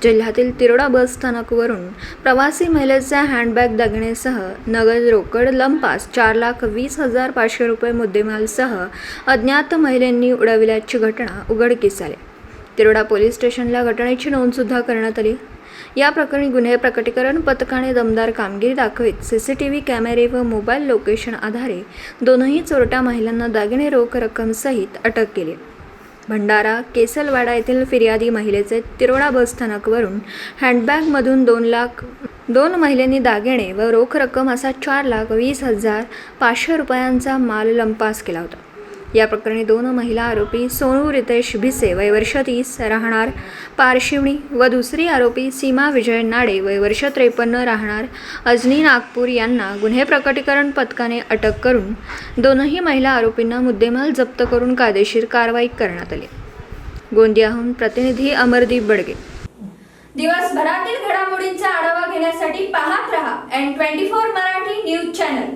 जिल्ह्यातील तिरोडा बस स्थानकावरून प्रवासी महिलेचा हँडबॅग दागिनेसह नगद रोकड लंपास 4,20,500 रुपये मुद्देमालसह अज्ञात महिलेंनी उडविल्याची घटना उघडकीस आली। तिरोडा पोलीस स्टेशनला घटनेची नोंद सुद्धा करण्यात आली। या प्रकरणी गुन्हे प्रकटीकरण पथकाने दमदार कामगिरी दाखवित सीसीटीव्ही कॅमेरे व मोबाईल लोकेशन आधारे दोनही चोरट्या महिलांना दागिने रोख रक्कम सहित अटक केली। भंडारा केसलवाडा येथील फिर्यादी महिलेचे तिरोडा बस स्थानकावरून हँडबॅगमधून 2 महिलांनी दागिने व रोख रक्कम असा 4,20,500 रुपयांचा माल लंपास केला होता। या प्रकरणी 2 महिला आरोपी सोनू रितेश भिसे वय वर्ष 30 राहणार पारशिवनी व दुसरी आरोपी सीमा विजय नाडे वय वर्ष 53 राहणार अजनी नागपूर यांना गुन्हे प्रकटीकरण पथकाने अटक करून दोनही महिला आरोपींना मुद्देमाल जप्त करून कायदेशीर कारवाई करण्यात आली। गोंदियाहून प्रतिनिधी अमरदीप बडगे। दिवसभरातील घडामोडींचा आढावा घेण्यासाठी पाहत रहा N24 मराठी न्यूज चॅनल।